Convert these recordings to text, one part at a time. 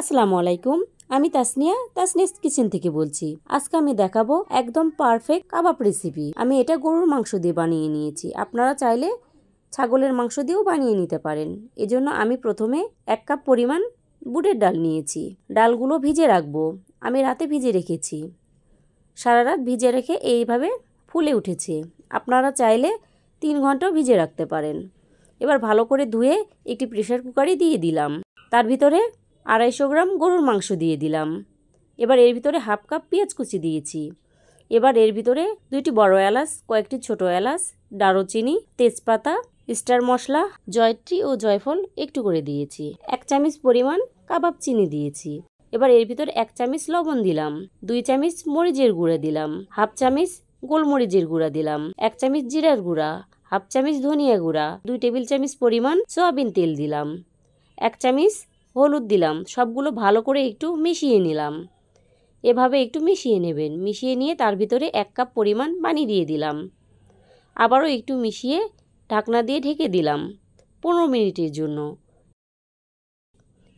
আসসালামু আলাইকুম। আমি তাসনিয়াস কিচেন থেকে বলছি। আজকে আমি দেখাবো একদম পারফেক্ট কাবাব রেসিপি। আমি এটা গরুর মাংস দিয়ে বানিয়ে নিয়েছি। আপনারা চাইলে ছাগলের মাংস দিয়েও বানিয়ে নিতে পারেন। এজন্য আমি প্রথমে 1 কাপ পরিমাণ বুটের ডাল নিয়েছি। ডালগুলো ভিজে রাখবো। আমি রাতে ভিজে রেখেছি। সারা রাত ভিজে রেখে এইভাবে ফুলে উঠেছে। আপনারা চাইলে 3 ঘন্টাও ভিজে রাখতে পারেন। এবার ভালো করে ধুয়ে একটি প্রেসার কুকারে দিয়ে দিলাম। তার ভিতরে 250 গ্রাম গরুর মাংস দিয়ে দিলাম। এবার এর ভিতরে হাফ কাপ পেঁয়াজ কুচি দিয়েছি। এবার এর ভিতরে 2টি বড় এলাচ, কয়েকটি ছোট এলাচ, দারুচিনি, তেজপাতা, স্টার মশলা, জয়ত্রী ও জয়ফল একটু করে দিয়েছি। 1 চামচ পরিমাণ কাবাব চিনি দিয়েছি। এবার এর ভিতরে 1 চামচ লবণ দিলাম, 2 চামচ মরিচের গুঁড়া দিলাম, হাফ চামচ গোলমরিচের গুঁড়া দিলাম, 1 চামচ জিরার গুঁড়া, হাফ চামচ ধনিয়া গুঁড়া, 2 টেবিল চামচ পরিমাণ সয়াবিন তেল দিলাম, 1 চামচ হলুদ দিলাম। সবগুলো ভালো করে একটু মিশিয়ে নিলাম। এভাবে একটু মিশিয়ে নেবেন। মিশিয়ে নিয়ে তার ভিতরে 1 কাপ পরিমাণ পানি দিয়ে দিলাম। আবারও একটু মিশিয়ে ঢাকনা দিয়ে ঢেকে দিলাম 15 মিনিটের জন্য।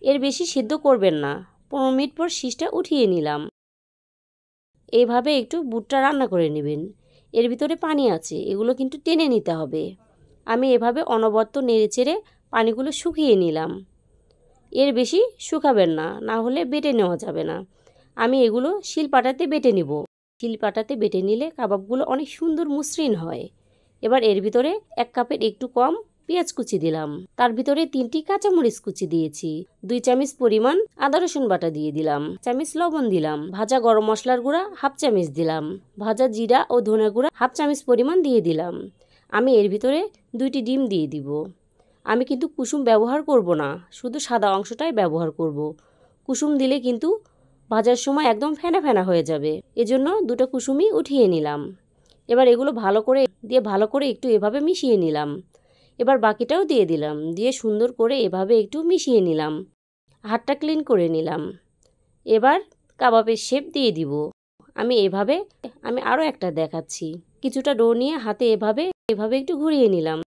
এর বেশি সিদ্ধ করবেন না। 15 মিনিট পর শীষটা উঠিয়ে নিলাম। এইভাবে একটু বুটটা রান্না করে নেবেন। এর ভিতরে পানি আছে, এগুলো কিন্তু টেনে নিতে হবে। আমি এভাবে অনবরত নেড়েচেড়ে পানিগুলো শুকিয়ে নিলাম। এর বেশি শুকাবেন না, না হলে বেটে নেওয়া যাবে না। আমি এগুলো শিলপাটাতে বেটে নিব। শিলপাটাতে বেটে নিলে কাবাবগুলো অনেক সুন্দর মসৃণ হয়। এবার এর ভিতরে 1 কাপের একটু কম পেঁয়াজ কুচি দিলাম। তার ভিতরে 3টি কাঁচামরিচ কুচি দিয়েছি। 2 চামচ পরিমাণ আদা রসুন বাটা দিয়ে দিলাম। চামচ লবণ দিলাম। ভাজা গরম মশলার গুঁড়া হাফ চামচ দিলাম। ভাজা জিরা ও ধনে গুঁড়া হাফ চামচ পরিমাণ দিয়ে দিলাম। আমি এর ভিতরে 2টি ডিম দিয়ে দিব। আমি কিন্তু কুসুম ব্যবহার করব না, শুধু সাদা অংশটাই ব্যবহার করব। কুসুম দিলে কিন্তু ভাজার সময় একদম ফেনা ফেনা হয়ে যাবে। এজন্য 2টো কুসুমই উঠিয়ে নিলাম। এবার এগুলো ভালো করে একটু এভাবে মিশিয়ে নিলাম। এবার বাকিটাও দিয়ে দিলাম। দিয়ে সুন্দর করে এভাবে একটু মিশিয়ে নিলাম। হাতটা ক্লিন করে নিলাম। এবার কাবাবের শেপ দিয়ে দিব। আমি আরও একটা দেখাচ্ছি। কিছুটা ডো নিয়ে হাতে এভাবে একটু ঘুরিয়ে নিলাম।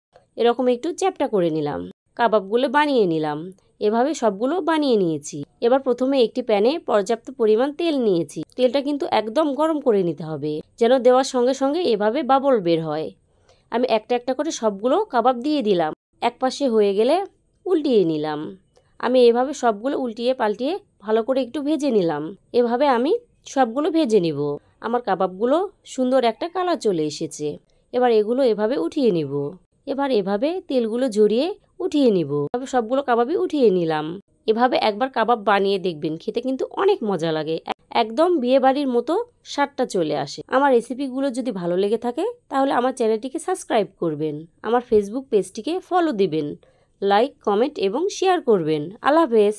এরকম একটু চ্যাপ্টা করে নিলাম। কাবাবগুলো বানিয়ে নিলাম। এভাবে সবগুলো বানিয়ে নিয়েছি। এবার প্রথমে একটি প্যানে পর্যাপ্ত পরিমাণ তেল নিয়েছি। তেলটা কিন্তু একদম গরম করে নিতে হবে, যেন দেওয়ার সঙ্গে সঙ্গে এভাবে বাবল বের হয়। আমি একটা একটা করে সবগুলো কাবাব দিয়ে দিলাম। এক পাশে হয়ে গেলে উল্টিয়ে নিলাম। আমি এভাবে সবগুলো উল্টিয়ে পাল্টিয়ে ভালো করে একটু ভেজে নিলাম। এভাবে আমি সবগুলো ভেজে নিব। আমার কাবাবগুলো সুন্দর একটা কালার চলে এসেছে। এবার এগুলো এভাবে উঠিয়ে নিব। এবার এভাবে তেলগুলো ঝরিয়ে উঠিয়ে নিব। সবগুলো কাবাবই উঠিয়ে নিলাম। এভাবে একবার কাবাব বানিয়ে দেখবেন, খেতে কিন্তু অনেক মজা লাগে। একদম বিয়ে বাড়ির মতো স্বাদটা চলে আসে। আমার রেসিপিগুলো যদি ভালো লেগে থাকে তাহলে আমার চ্যানেলটিকে সাবস্ক্রাইব করবেন। আমার ফেসবুক পেজটিকে ফলো দিবেন। লাইক, কমেন্ট এবং শেয়ার করবেন। আল্লাহ হাফেজ।